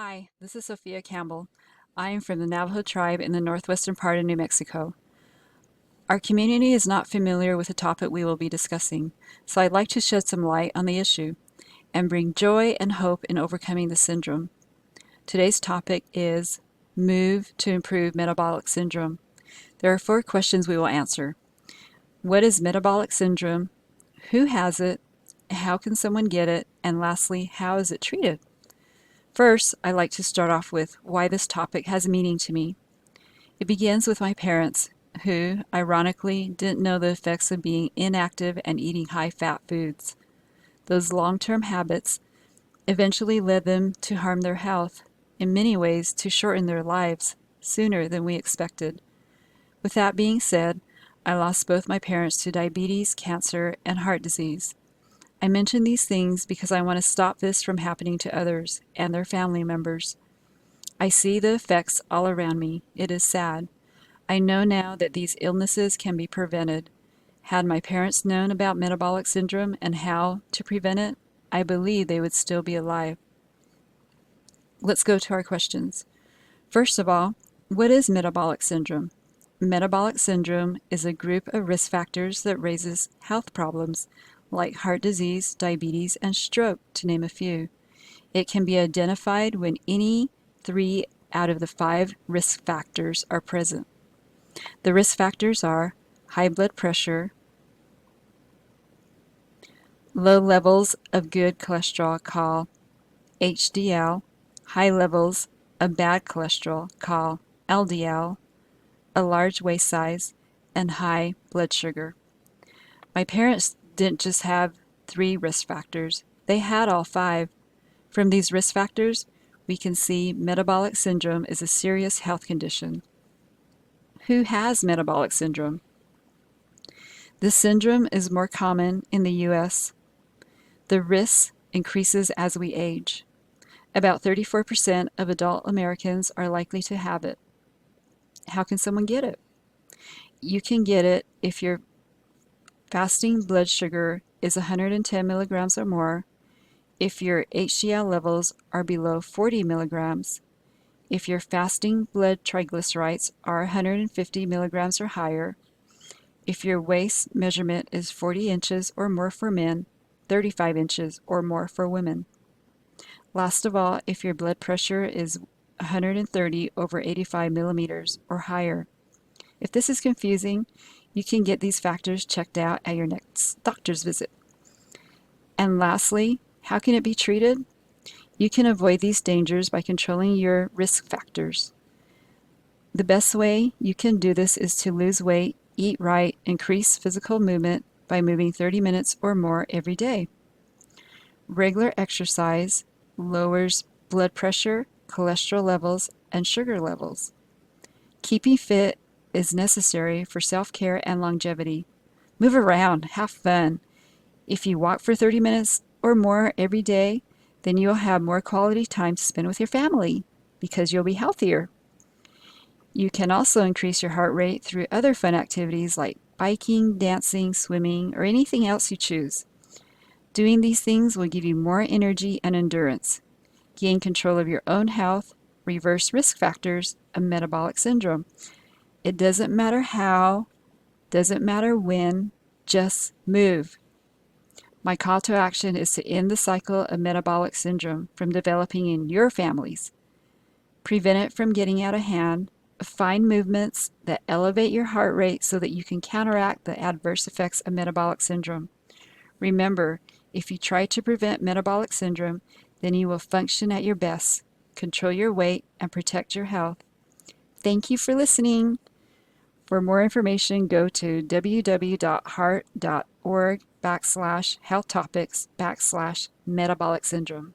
Hi, this is Sophia Campbell. I am from the Navajo tribe in the northwestern part of New Mexico. Our community is not familiar with the topic we will be discussing, so I'd like to shed some light on the issue and bring joy and hope in overcoming the syndrome. Today's topic is Move to Improve Metabolic Syndrome. There are 4 questions we will answer. What is metabolic syndrome? Who has it? How can someone get it? And lastly, how is it treated? First, I'd like to start off with why this topic has meaning to me. It begins with my parents, who, ironically, didn't know the effects of being inactive and eating high-fat foods. Those long-term habits eventually led them to harm their health, in many ways to shorten their lives sooner than we expected. With that being said, I lost both my parents to diabetes, cancer, and heart disease. I mention these things because I want to stop this from happening to others and their family members. I see the effects all around me. It is sad. I know now that these illnesses can be prevented. Had my parents known about metabolic syndrome and how to prevent it, I believe they would still be alive. Let's go to our questions. First of all, what is metabolic syndrome? Metabolic syndrome is a group of risk factors that raises health problems like heart disease, diabetes, and stroke, to name a few. It can be identified when any 3 out of the 5 risk factors are present. The risk factors are high blood pressure, low levels of good cholesterol called HDL, high levels of bad cholesterol called LDL, a large waist size, and high blood sugar. My parents didn't just have 3 risk factors, they had all 5. From these risk factors, we can see metabolic syndrome is a serious health condition. Who has metabolic syndrome? This syndrome is more common in the U.S. The risk increases as we age. About 34% of adult Americans are likely to have it. How can someone get it? You can get it if your fasting blood sugar is 110 milligrams or more, if your HDL levels are below 40 milligrams, if your fasting blood triglycerides are 150 milligrams or higher, if your waist measurement is 40 inches or more for men, 35 inches or more for women. Last of all, if your blood pressure is 130 over 85 millimeters or higher. If this is confusing, you can get these factors checked out at your next doctor's visit. And lastly, how can it be treated? You can avoid these dangers by controlling your risk factors. The best way you can do this is to lose weight, eat right, increase physical movement by moving 30 minutes or more every day. Regular exercise lowers blood pressure, cholesterol levels, and sugar levels. Keeping fit is necessary for self-care and longevity. Move around, have fun. If you walk for 30 minutes or more every day, then you'll have more quality time to spend with your family because you'll be healthier. You can also increase your heart rate through other fun activities like biking, dancing, swimming, or anything else you choose. Doing these things will give you more energy and endurance, gain control of your own health, reverse risk factors of metabolic syndrome. It doesn't matter how, doesn't matter when, just move. My call to action is to end the cycle of metabolic syndrome from developing in your families. Prevent it from getting out of hand. Find movements that elevate your heart rate so that you can counteract the adverse effects of metabolic syndrome. Remember, if you try to prevent metabolic syndrome, then you will function at your best, control your weight, and protect your health. Thank you for listening. For more information, go to www.heart.org/health topics/metabolic syndrome.